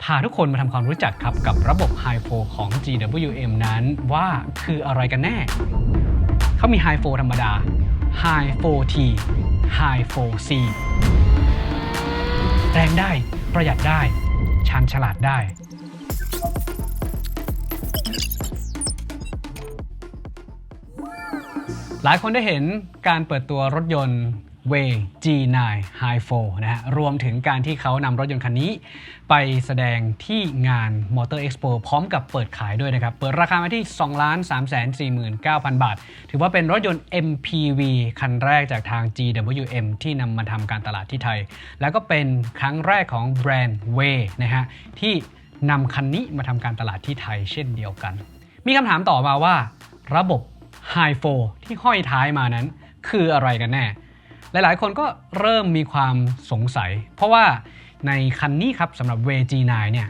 พาทุกคนมาทำความรู้จักครับกับระบบ High Flow ของ GWM นั้นว่าคืออะไรกันแน่เขามี High Flow ธรรมดา High Flow T High Flow C แรงได้ประหยัดได้ชาญฉลาดได้หลายคนได้เห็นการเปิดตัวรถยนต์ Way G9 High Flow นะฮะรวมถึงการที่เขานำรถยนต์คันนี้ไปแสดงที่งาน Motor Expo พร้อมกับเปิดขายด้วยนะครับเปิดราคามาที่ 2,349,000 บาทถือว่าเป็นรถยนต์ MPV คันแรกจากทาง GWM ที่นำมาทำการตลาดที่ไทยแล้วก็เป็นครั้งแรกของแบรนด์ Way นะฮะที่นำคันนี้มาทำการตลาดที่ไทยเช่นเดียวกันมีคำถามต่อมาว่าระบบ High Flow ที่ห้อยท้ายมานั้นคืออะไรกันแน่หลายๆคนก็เริ่มมีความสงสัยเพราะว่าในคันนี้ครับสำหรับ Way G9 เนี่ย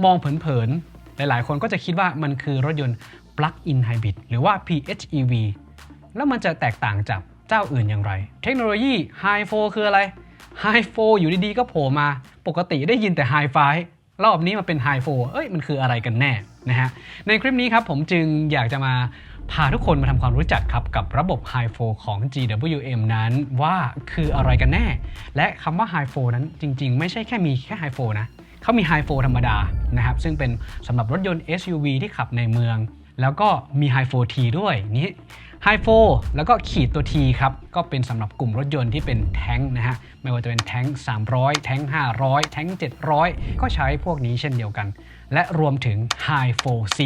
มองเผินๆหลายๆคนก็จะคิดว่ามันคือรถยนต์ Plug-in Hybrid หรือว่า PHEV แล้วมันจะแตกต่างจากเจ้าอื่นอย่างไรเทคโนโลยี High Flow คืออะไร High Flow อยู่ดีๆก็โผล่มาปกติได้ยินแต่ High Five รอบนี้มาเป็น High Flow มันคืออะไรกันแน่นะฮะในคลิปนี้ครับผมจึงอยากจะมาพาทุกคนมาทำความรู้จักครับกับระบบ High Flow ของ GWM นั้นว่าคืออะไรกันแน่และคำว่า High Flow นั้นจริงๆไม่ใช่แค่มีแค่ High Flow นะเขามี High Flow ธรรมดานะครับซึ่งเป็นสำหรับรถยนต์ SUV ที่ขับในเมืองแล้วก็มี High Flow T ด้วยนี้ High Flow แล้วก็ขีดตัว T ครับก็เป็นสำหรับกลุ่มรถยนต์ที่เป็นแท้งนะฮะไม่ว่าจะเป็นแท้ง300แท้ง500แท้ง700ก็ใช้พวกนี้เช่นเดียวกันและรวมถึง High Flow C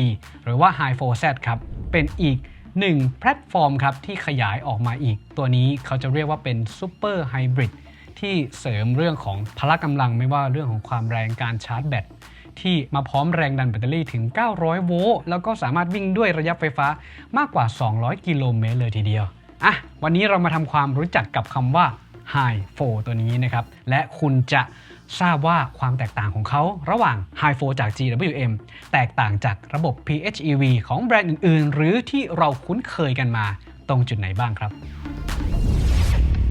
หรือว่า High Flow Z ครับเป็นอีก1แพลตฟอร์มครับที่ขยายออกมาอีกตัวนี้เขาจะเรียกว่าเป็น Super Hybrid ที่เสริมเรื่องของพละกำลังไม่ว่าเรื่องของความแรงการชาร์จแบตที่มาพร้อมแรงดันแบตเตอรี่ถึง900โวลต์แล้วก็สามารถวิ่งด้วยระยะไฟฟ้ามากกว่า200กิโลเมตรเลยทีเดียววันนี้เรามาทำความรู้จักกับคำว่า High Flow ตัวนี้นะครับและคุณจะทราบว่าความแตกต่างของเขาระหว่าง High Flow จาก GWM แตกต่างจากระบบ PHEV ของแบรนด์อื่นๆหรือที่เราคุ้นเคยกันมาตรงจุดไหนบ้างครับ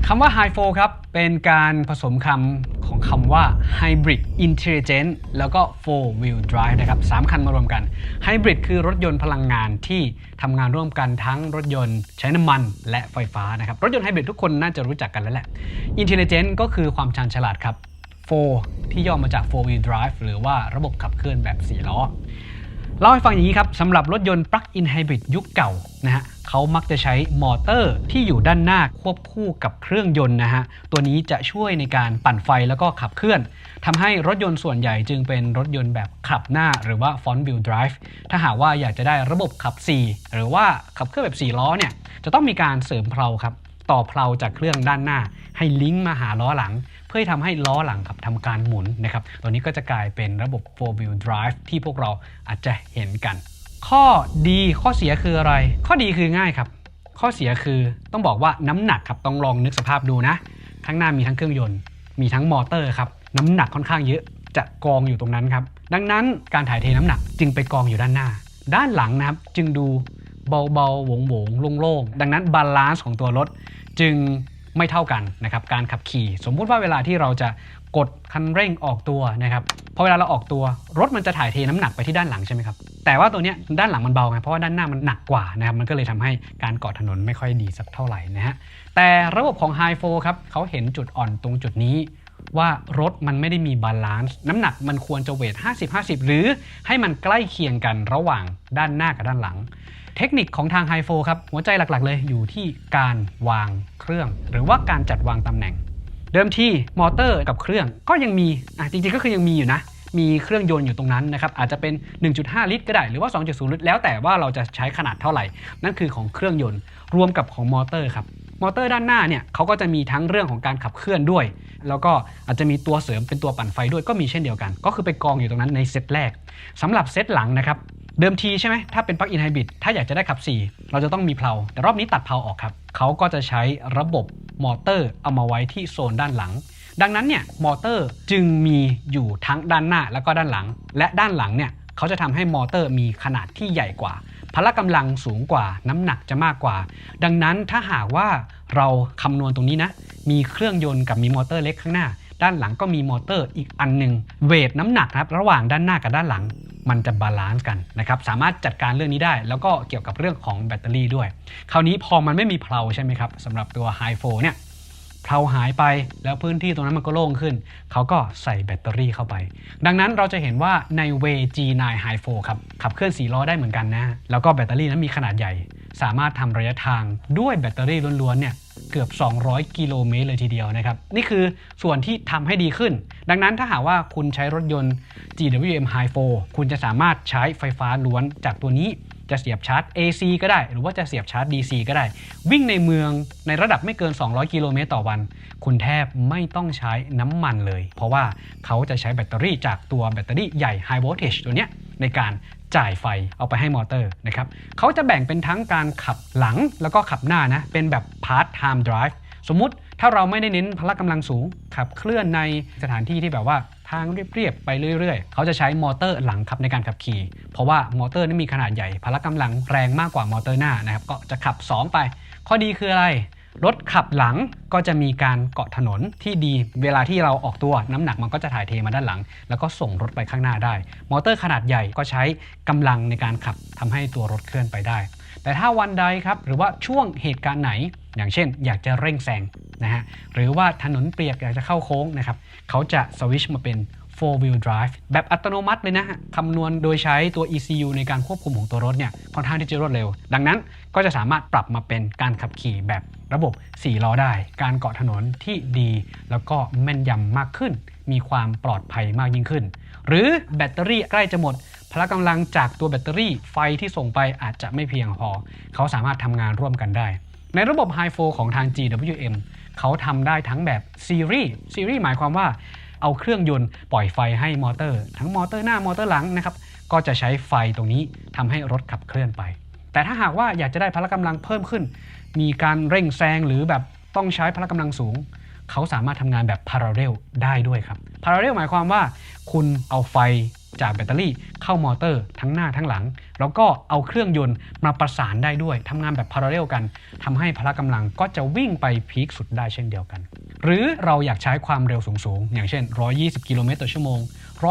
คำว่า High Flow ครับเป็นการผสมคำของคำว่า Hybrid Intelligent แล้วก็ Four Wheel Drive นะครับ3คันมารวมกัน Hybrid คือรถยนต์พลังงานที่ทำงานร่วมกันทั้งรถยนต์ใช้น้ำมันและไฟฟ้านะครับรถยนต์ Hybrid ทุกคนน่าจะรู้จักกันแล้วแหละ Intelligent ก็คือความชาญฉลาดครับ4ที่ย่อมาจาก Four Wheel Drive หรือว่าระบบขับเคลื่อนแบบ4ล้อเล่าให้ฟังอย่างนี้ครับสำหรับรถยนต์ Plug-in Hybrid ยุคเก่านะฮะเขามักจะใช้มอเตอร์ที่อยู่ด้านหน้าควบคู่กับเครื่องยนต์นะฮะตัวนี้จะช่วยในการปั่นไฟแล้วก็ขับเคลื่อนทำให้รถยนต์ส่วนใหญ่จึงเป็นรถยนต์แบบขับหน้าหรือว่า Front Wheel Drive ถ้าหากว่าอยากจะได้ระบบขับ4หรือว่าขับเคลื่อนแบบ4ล้อเนี่ยจะต้องมีการเสริมเพลาครับต่อเพลาจากเครื่องด้านหน้าให้ลิงก์มาหาล้อหลังเพื่อทำให้ล้อหลังครับทำการหมุนนะครับตัวนี้ก็จะกลายเป็นระบบ Four Wheel Drive ที่พวกเราอาจจะเห็นกันข้อดีข้อเสียคืออะไรข้อดีคือง่ายครับข้อเสียคือต้องบอกว่าน้ำหนักครับต้องลองนึกสภาพดูนะข้างหน้ามีทั้งเครื่องยนต์มีทั้งมอเตอร์ครับน้ำหนักค่อนข้างเยอะจะกองอยู่ตรงนั้นครับดังนั้นการถ่ายเทน้ำหนักจึงไปกองอยู่ด้านหน้าด้านหลังนะครับจึงดูเบาๆโหวงๆโล่งๆดังนั้นบาลานซ์ของตัวรถจึงไม่เท่ากันนะครับการขับขี่สมมุติว่าเวลาที่เราจะกดคันเร่งออกตัวนะครับพอเวลาเราออกตัวรถมันจะถ่ายเทน้ำหนักไปที่ด้านหลังใช่ไหมครับแต่ว่าตัวนี้ด้านหลังมันเบาไงเพราะว่าด้านหน้ามันหนักกว่านะครับมันก็เลยทำให้การเกาะถนนไม่ค่อยดีสักเท่าไหร่นะฮะแต่ระบบของ High Flow ครับเขาเห็นจุดอ่อนตรงจุดนี้ว่ารถมันไม่ได้มีบาลานซ์น้ำหนักมันควรจะเวท 50-50 หรือให้มันใกล้เคียงกันระหว่างด้านหน้ากับด้านหลังเทคนิคของทาง High Flow ครับหัวใจหลักๆเลยอยู่ที่การวางเครื่องหรือว่าการจัดวางตำแหน่งเดิมที่มอเตอร์กับเครื่องก็ยังมีจริงๆก็คือยังมีอยู่นะมีเครื่องยนต์อยู่ตรงนั้นนะครับอาจจะเป็น 1.5 ลิตรก็ได้หรือว่า 2.0 ลิตรแล้วแต่ว่าเราจะใช้ขนาดเท่าไหร่นั่นคือของเครื่องยนต์รวมกับของมอเตอร์ครับมอเตอร์ด้านหน้าเนี่ยเขาก็จะมีทั้งเรื่องของการขับเคลื่อนด้วยแล้วก็อาจจะมีตัวเสริมเป็นตัวปั่นไฟด้วยก็มีเช่นเดียวกันก็คือไปกองอยู่ตรงนั้นในเซตแรกสำหรับเซตหลังนะครับเดิมทีใช่ไหมถ้าเป็น Plug-in Hybrid ถ้าอยากจะได้ขับ4เราจะต้องมีเพลาแต่รอบนี้ตัดเพลาออกครับเขาก็จะใช้ระบบมอเตอร์เอามาไว้ที่โซนด้านหลังดังนั้นเนี่ยมอเตอร์จึงมีอยู่ทั้งด้านหน้าแล้วก็ด้านหลังและด้านหลังเนี่ยเขาจะทำให้มอเตอร์มีขนาดที่ใหญ่กว่าพละกำลังสูงกว่าน้ำหนักจะมากกว่าดังนั้นถ้าหากว่าเราคำนวณตรงนี้นะมีเครื่องยนต์กับมีมอเตอร์เล็กข้างหน้า ด้านหลังก็มีมอเตอร์อีกอันนึงเวทน้ำหนักครับระหว่างด้านหน้ากับด้านหลังมันจะบาลานซ์กันนะครับสามารถจัดการเรื่องนี้ได้แล้วก็เกี่ยวกับเรื่องของแบตเตอรี่ด้วยคราวนี้พอมันไม่มีเพลาใช่ไหมครับสำหรับตัว Hi4 เนี่ยเพลาหายไปแล้วพื้นที่ตรงนั้นมันก็โล่งขึ้นเขาก็ใส่แบตเตอรี่เข้าไปดังนั้นเราจะเห็นว่าใน Way G9 Hi4 ครับขับเคลื่อน4ล้อได้เหมือนกันนะแล้วก็แบตเตอรี่นั้นมีขนาดใหญ่สามารถทำระยะทางด้วยแบตเตอรี่ล้วนๆเนี่ยเกือบ200กิโลเมตรเลยทีเดียวนะครับนี่คือส่วนที่ทำให้ดีขึ้นดังนั้นถ้าหากว่าคุณใช้รถยนต์ GWM Hi4 คุณจะสามารถใช้ไฟฟ้าล้วนจากตัวนี้จะเสียบชาร์จ AC ก็ได้หรือว่าจะเสียบชาร์จ DC ก็ได้วิ่งในเมืองในระดับไม่เกิน200กิโลเมตรต่อวันคุณแทบไม่ต้องใช้น้ำมันเลยเพราะว่าเขาจะใช้แบตเตอรี่จากตัวแบตเตอรี่ใหญ่ High Voltage ตัวเนี้ยในการจ่ายไฟเอาไปให้มอเตอร์นะครับเขาจะแบ่งเป็นทั้งการขับหลังแล้วก็ขับหน้านะเป็นแบบ Part Time Drive สมมุติถ้าเราไม่ได้เน้นพละกำลังสูงขับเคลื่อนในสถานที่ที่แบบว่าทางเรียบๆไปเรื่อยๆเขาจะใช้มอเตอร์หลังขับในการขับขี่เพราะว่ามอเตอร์นี่มีขนาดใหญ่พละกำลังแรงมากกว่ามอเตอร์หน้านะครับก็จะขับ2ไปข้อดีคืออะไรรถขับหลังก็จะมีการเกาะถนนที่ดีเวลาที่เราออกตัวน้ำหนักมันก็จะถ่ายเทมาด้านหลังแล้วก็ส่งรถไปข้างหน้าได้มอเตอร์ขนาดใหญ่ก็ใช้กำลังในการขับทำให้ตัวรถเคลื่อนไปได้แต่ถ้าวันใดครับหรือว่าช่วงเหตุการณ์ไหนอย่างเช่นอยากจะเร่งแซงนะฮะหรือว่าถนนเปียกอยากจะเข้าโค้งนะครับเขาจะสวิตช์มาเป็น 4-wheel drive แบบอัตโนมัติเลยนะฮะคำนวณโดยใช้ตัว ECU ในการควบคุมของตัวรถเนี่ยค่อนข้างที่จะรวดเร็วดังนั้นก็จะสามารถปรับมาเป็นการขับขี่แบบระบบ4ล้อได้การเกาะถนนที่ดีแล้วก็แม่นยำมากขึ้นมีความปลอดภัยมากยิ่งขึ้นหรือแบตเตอรี่ใกล้จะหมดพละกำลังจากตัวแบตเตอรี่ไฟที่ส่งไปอาจจะไม่เพียงพอเขาสามารถทำงานร่วมกันได้ในระบบ Hi4 ของทาง GWM เขาทำได้ทั้งแบบซีรีส์หมายความว่าเอาเครื่องยนต์ปล่อยไฟให้มอเตอร์ทั้งมอเตอร์หน้ามอเตอร์หลังนะครับก็จะใช้ไฟตรงนี้ทำให้รถขับเคลื่อนไปแต่ถ้าหากว่าอยากจะได้พละกำลังเพิ่มขึ้นมีการเร่งแซงหรือแบบต้องใช้พละกำลังสูงเขาสามารถทำงานแบบ Parallel ได้ด้วยครับ Parallel หมายความว่าคุณเอาไฟจากแบตเตอรี่เข้ามอเตอร์ทั้งหน้าทั้งหลังแล้วก็เอาเครื่องยนต์มาประสานได้ด้วยทำงานแบบ Parallel กันทำให้พละกำลังก็จะวิ่งไปพีคสุดได้เช่นเดียวกันหรือเราอยากใช้ความเร็วสูงๆอย่างเช่น120กิโลเมตรต่อชั่วโมง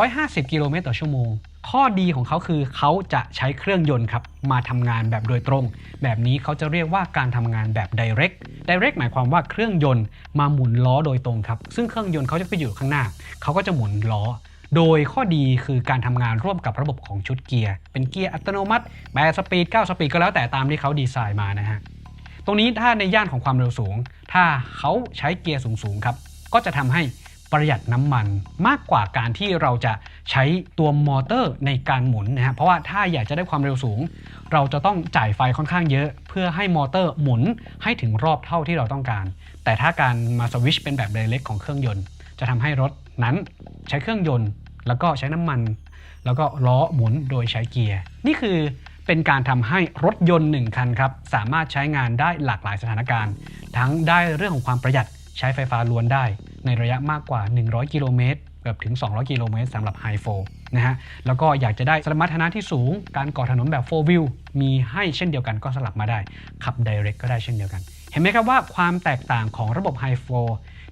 150กิโลเมตรต่อชั่วโมงข้อดีของเขาคือเขาจะใช้เครื่องยนต์ครับมาทำงานแบบโดยตรงแบบนี้เขาจะเรียกว่าการทำงานแบบ Direct หมายความว่าเครื่องยนต์มาหมุนล้อโดยตรงครับซึ่งเครื่องยนต์เขาจะไปอยู่ข้างหน้าเขาก็จะหมุนล้อโดยข้อดีคือการทำงานร่วมกับระบบของชุดเกียร์เป็นเกียร์อัตโนมัติ8สปีด9สปีดก็แล้วแต่ตามที่เขาดีไซน์มานะฮะตรงนี้ถ้าในย่านของความเร็วสูงถ้าเขาใช้เกียร์สูงครับก็จะทำให้ประหยัดน้ำมันมากกว่าการที่เราจะใช้ตัวมอเตอร์ในการหมุนนะฮะเพราะว่าถ้าอยากจะได้ความเร็วสูงเราจะต้องจ่ายไฟค่อนข้างเยอะเพื่อให้มอเตอร์หมุนให้ถึงรอบเท่าที่เราต้องการแต่ถ้าการมาสวิตช์เป็นแบบไดเรกของเครื่องยนต์จะทำให้รถนั้นใช้เครื่องยนต์แล้วก็ใช้น้ำมันแล้วก็ล้อหมุนโดยใช้เกียร์นี่คือเป็นการทำให้รถยนต์1คันครับสามารถใช้งานได้หลากหลายสถานการณ์ทั้งได้เรื่องของความประหยัดใช้ไฟฟ้าล้วนได้ในระยะมากกว่า100กิโลเมตรเกือบถึง200กิโลเมตรสำหรับ Hi4 นะฮะแล้วก็อยากจะได้สมรรถนะที่สูงการเกาะถนนแบบ 4-wheel มีให้เช่นเดียวกันก็สลับมาได้ขับ Direct ก็ได้เช่นเดียวกันเห็นไหมครับว่าความแตกต่างของระบบ Hi4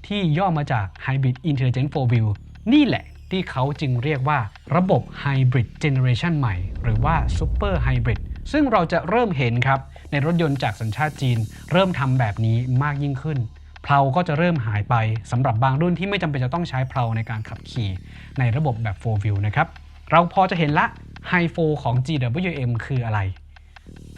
ที่ย่อมาจาก Hybrid Intelligent 4-wheel นี่แหละที่เขาจึงเรียกว่าระบบ Hybrid Generation ใหม่หรือว่า Super Hybrid ซึ่งเราจะเริ่มเห็นครับในรถยนต์จากสัญชาติจีนเริ่มทำแบบนี้มากยิ่งขึ้นเพลาก็จะเริ่มหายไปสำหรับบางรุ่นที่ไม่จำเป็นจะต้องใช้เพลาในการขับขี่ในระบบแบบ 4-wheel นะครับเราพอจะเห็นละ Hi4 ของ GWM คืออะไร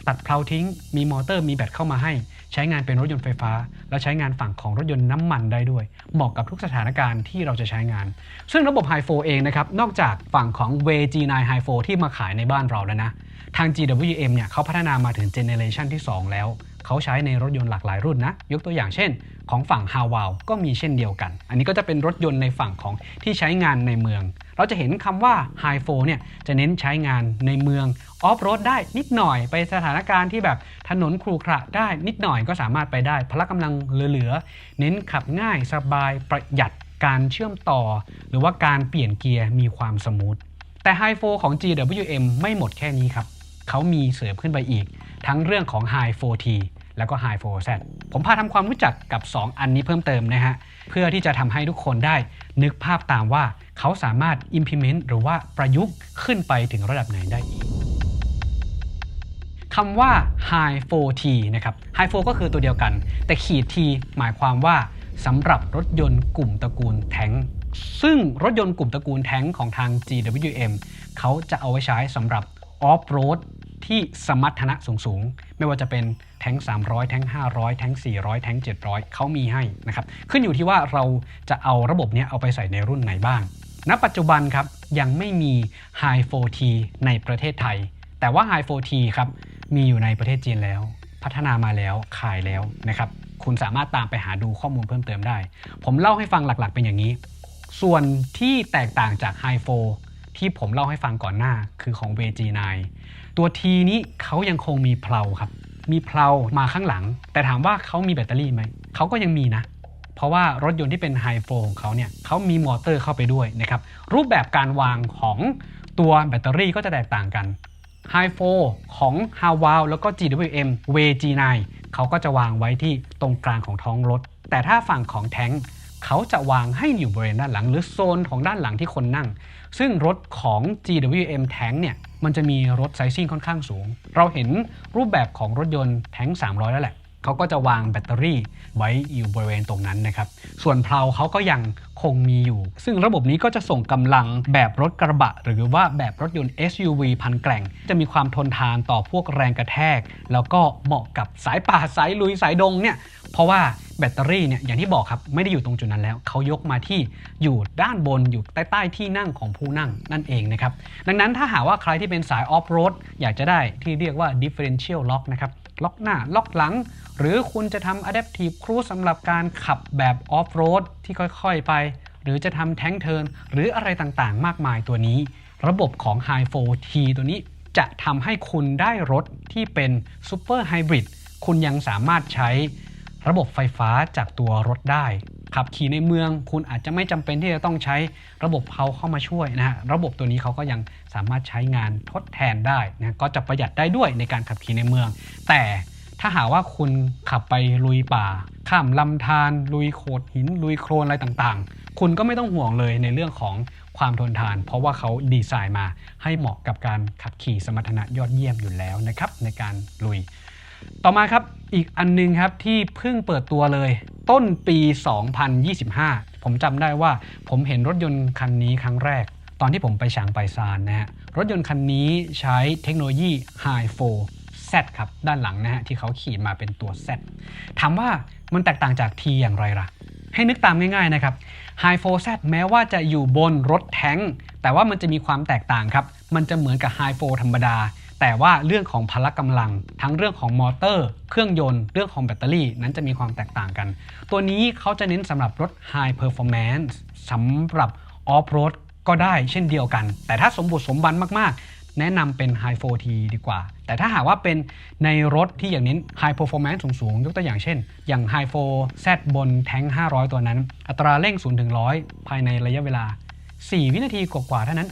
ตัดเพลาทิ้งมีมอเตอร์มีแบตเข้ามาให้ใช้งานเป็นรถยนต์ไฟฟ้าแล้วใช้งานฝั่งของรถยนต์น้ำมันได้ด้วยเหมาะกับทุกสถานการณ์ที่เราจะใช้งานซึ่งระบบ Hi4 เองนะครับนอกจากฝั่งของ Way G9 Hi4 ที่มาขายในบ้านเราแล้วนะทาง GWM เนี่ยเขาพัฒนามาถึงเจเนเรชันที่2แล้วเขาใช้ในรถยนต์หลากหลายรุ่นนะยกตัวอย่างเช่นของฝั่ง Haval ก็มีเช่นเดียวกันอันนี้ก็จะเป็นรถยนต์ในฝั่งของที่ใช้งานในเมืองเราจะเห็นคำว่า Hi4 เนี่ยจะเน้นใช้งานในเมืองออฟโรดได้นิดหน่อยไปสถานการณ์ที่แบบถนนขรุขระได้นิดหน่อยก็สามารถไปได้พละกำลังเหลือๆเน้นขับง่ายสบายประหยัดการเชื่อมต่อหรือว่าการเปลี่ยนเกียร์มีความสมูทแต่ Hi4 ของ GWM ไม่หมดแค่นี้ครับเขามีเสริมขึ้นไปอีกทั้งเรื่องของ Hi4T แล้วก็ High 4Z ผมพาทำความรู้จักกับ 2 อันนี้เพิ่มเติมนะฮะเพื่อที่จะทำให้ทุกคนได้นึกภาพตามว่าเขาสามารถ implement หรือว่าประยุกต์ขึ้นไปถึงระดับไหนได้อีกคำว่า High 4T นะครับ High 4ก็คือตัวเดียวกันแต่ขีด T หมายความว่าสำหรับรถยนต์กลุ่มตระกูลแท้งซึ่งรถยนต์กลุ่มตระกูลแท้งของทาง GWM เขาจะเอาไว้ใช้สำหรับ Off-road ที่สมรรถนะสูงๆไม่ว่าจะเป็นแท้ง300แท้ง500แท้ง400แท้ง700เขามีให้นะครับขึ้นอยู่ที่ว่าเราจะเอาระบบนี้เอาไปใส่ในรุ่นไหนบ้างณปัจจุบันครับยังไม่มี High 4T ในประเทศไทยแต่ว่า High 4T ครับมีอยู่ในประเทศจีนแล้วพัฒนามาแล้วขายแล้วนะครับคุณสามารถตามไปหาดูข้อมูลเพิ่มเติมได้ผมเล่าให้ฟังหลักๆเป็นอย่างนี้ส่วนที่แตกต่างจาก High 4ที่ผมเล่าให้ฟังก่อนหน้าคือของ VG9 ตัว T นี้เขายังคงมีเพลาครับมีเพลามาข้างหลังแต่ถามว่าเขามีแบตเตอรี่ไหมเขาก็ยังมีนะเพราะว่ารถยนต์ที่เป็น High 4ของเขาเนี่ยเขามีมอเตอร์เข้าไปด้วยนะครับรูปแบบการวางของตัวแบตเตอรี่ก็จะแตกต่างกัน High 4ของ Haval แล้วก็ GWM VG9 เขาก็จะวางไว้ที่ตรงกลางของท้องรถแต่ถ้าฝั่งของแท้งเขาจะวางให้อยู่บริเวณด้านหลังหรือโซนของด้านหลังที่คนนั่งซึ่งรถของ GWM แท้งเนี่ยมันจะมีรถไซซิ่งค่อนข้างสูงเราเห็นรูปแบบของรถยนต์แท้ง300แล้วแหละเขาก็จะวางแบตเตอรี่ไว้อยู่บริเวณตรงนั้นนะครับส่วนเพลาเขาก็ยังคงมีอยู่ซึ่งระบบนี้ก็จะส่งกำลังแบบรถกระบะหรือว่าแบบรถยนต์ SUV พันแกร่งจะมีความทนทานต่อพวกแรงกระแทกแล้วก็เหมาะกับสายป่าสายลุยสายดงเนี่ยเพราะว่าแบตเตอรี่เนี่ยอย่างที่บอกครับไม่ได้อยู่ตรงจุดนั้นแล้วเขายกมาที่อยู่ด้านบนอยู่ใต้ที่นั่งของผู้นั่งนั่นเองนะครับดังนั้นถ้าหากว่าใครที่เป็นสายออฟโรดอยากจะได้ที่เรียกว่า differential lock นะครับล็อกหน้าล็อกหลังหรือคุณจะทำ adaptive cruise สำหรับการขับแบบออฟโรดที่ค่อยๆไปหรือจะทำแท้งเทิร์นหรืออะไรต่างๆมากมายตัวนี้ระบบของ High 4T ตัวนี้จะทำให้คุณได้รถที่เป็น Super Hybrid คุณยังสามารถใช้ระบบไฟฟ้าจากตัวรถได้ขับขี่ในเมืองคุณอาจจะไม่จำเป็นที่จะต้องใช้ระบบเพาเข้ามาช่วยนะฮะระบบตัวนี้เขาก็ยังสามารถใช้งานทดแทนได้นะก็จะประหยัดได้ด้วยในการขับขี่ในเมืองแต่ถ้าหากว่าคุณขับไปลุยป่าข้ามลำธารลุยโขดหินลุยโคลนอะไรต่างๆคุณก็ไม่ต้องห่วงเลยในเรื่องของความทนทานเพราะว่าเขาดีไซน์มาให้เหมาะกับการขับขี่สมรรถนะยอดเยี่ยมอยู่แล้วนะครับในการลุยต่อมาครับอีกอันนึงครับที่เพิ่งเปิดตัวเลยต้นปี 2025 ผมจำได้ว่าผมเห็นรถยนต์คันนี้ครั้งแรกตอนที่ผมไปฉางไปซานนะฮะรถยนต์คันนี้ใช้เทคโนโลยี High 4Z ครับด้านหลังนะฮะที่เขาขีดมาเป็นตัว Z ถามว่ามันแตกต่างจาก T อย่างไรล่ะให้นึกตามง่ายๆนะครับ High 4Z แม้ว่าจะอยู่บนรถแท้งแต่ว่ามันจะมีความแตกต่างครับมันจะเหมือนกับ High 4ธรรมดาแต่ว่าเรื่องของพละกำลังทั้งเรื่องของมอเตอร์เครื่องยนต์เรื่องของแบตเตอรี่นั้นจะมีความแตกต่างกันตัวนี้เขาจะเน้นสำหรับรถ High Performance สำหรับ Off Road ก็ได้เช่นเดียวกันแต่ถ้าสมบูรณ์สมบันมากๆแนะนำเป็น High 4T ดีกว่าแต่ถ้าหากว่าเป็นในรถที่อย่างเน้น High Performance สูงๆยกตัวอย่างเช่นอย่าง High 4Z บนแท้ง500ตัวนั้นอัตราเร่ง 0-100 ภายในระยะเวลา4 วินาทีกว่าๆเท่านั้น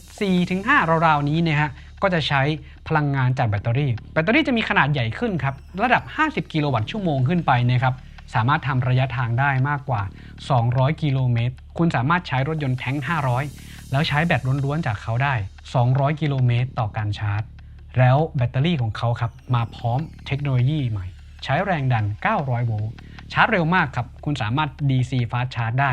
4-5 ราวๆนี้นะฮะก็จะใช้พลังงานจากแบตเตอรี่จะมีขนาดใหญ่ขึ้นครับระดับ50กิโลวัตต์ชั่วโมงขึ้นไปนะครับสามารถทำระยะทางได้มากกว่า200กิโลเมตรคุณสามารถใช้รถยนต์แท้ง500แล้วใช้แบตล้วนๆจากเขาได้200กิโลเมตรต่อการชาร์จแล้วแบตเตอรี่ของเขาครับมาพร้อมเทคโนโลยีใหม่ใช้แรงดัน900โวลต์ชาร์จเร็วมากครับคุณสามารถ DC Fast Charge ได้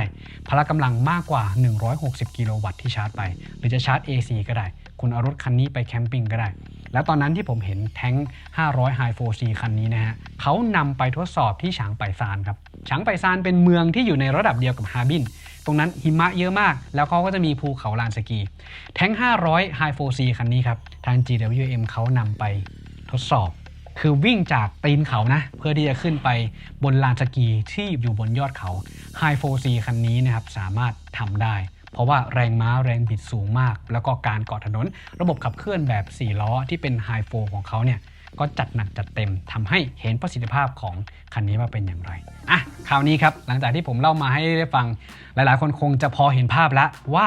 พละกำลังมากกว่า160กิโลวัตต์ที่ชาร์จไปหรือจะชาร์จ AC ก็ได้คุณเอารถคันนี้ไปแคมปิ้งก็ได้แล้วตอนนั้นที่ผมเห็นแท้ง500 High 4C คันนี้นะฮะเขานำไปทดสอบที่ฉางไปซานครับฉางไปซานเป็นเมืองที่อยู่ในระดับเดียวกับฮาร์บินตรงนั้นหิมะเยอะมากแล้วเขาก็จะมีภูเขาลานสกีแท้ง500 High 4C คันนี้ครับทาง GWM เขานำไปทดสอบคือวิ่งจากตีนเขานะเพื่อที่จะขึ้นไปบนลานสกีที่อยู่บนยอดเขา High 4C คันนี้นะครับสามารถทำได้เพราะว่าแรงม้าแรงบิดสูงมากแล้วก็การเกาะถนนระบบขับเคลื่อนแบบ4ล้อที่เป็น High 4ของเขาเนี่ยก็จัดหนักจัดเต็มทำให้เห็นประสิทธิภาพของคันนี้ว่าเป็นอย่างไรคราวนี้ครับหลังจากที่ผมเล่ามาให้ได้ฟังหลายๆคนคงจะพอเห็นภาพแล้วว่า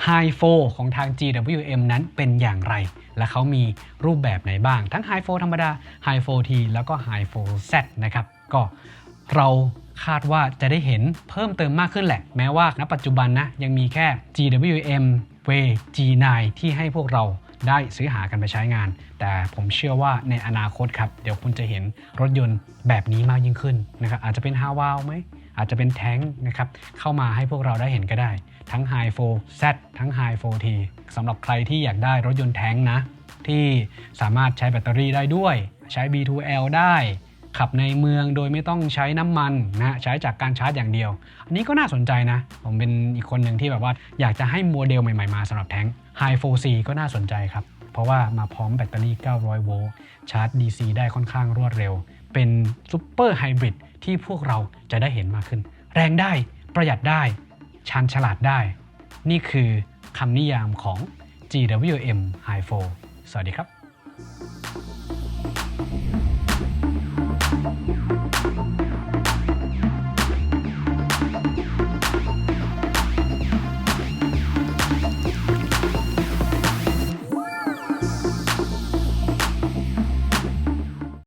High 4 ของทาง GWM นั้นเป็นอย่างไรและเขามีรูปแบบไหนบ้างทั้ง High 4 ธรรมดา High 4T แล้วก็ High 4Z นะครับก็เราคาดว่าจะได้เห็นเพิ่มเติมมากขึ้นแหละแม้ว่าณปัจจุบันนะยังมีแค่ GWM Way G9 ที่ให้พวกเราได้ซื้อหากันไปใช้งานแต่ผมเชื่อว่าในอนาคตครับเดี๋ยวคุณจะเห็นรถยนต์แบบนี้มากยิ่งขึ้นนะครับอาจจะเป็นฮาวาลไหมอาจจะเป็นแท้งนะครับเข้ามาให้พวกเราได้เห็นก็ได้ทั้ง High 4Z ทั้ง High 4T สำหรับใครที่อยากได้รถยนต์แท้งนะที่สามารถใช้แบตเตอรี่ได้ด้วยใช้ B2L ได้ขับในเมืองโดยไม่ต้องใช้น้ำมันนะใช้จากการชาร์จอย่างเดียวอันนี้ก็น่าสนใจนะผมเป็นอีกคนหนึ่งที่แบบว่าอยากจะให้โมเดลใหม่ๆมาสำหรับแท้ง High 4C ก็น่าสนใจครับเพราะว่ามาพร้อมแบตเตอรี่900โวลต์ชาร์จ DC ได้ค่อนข้างรวดเร็วเป็นซุปเปอร์ไฮบริดที่พวกเราจะได้เห็นมากขึ้นแรงได้ประหยัดได้ชาญฉลาดได้นี่คือคำนิยามของ GWM High 4สวัสดีครับ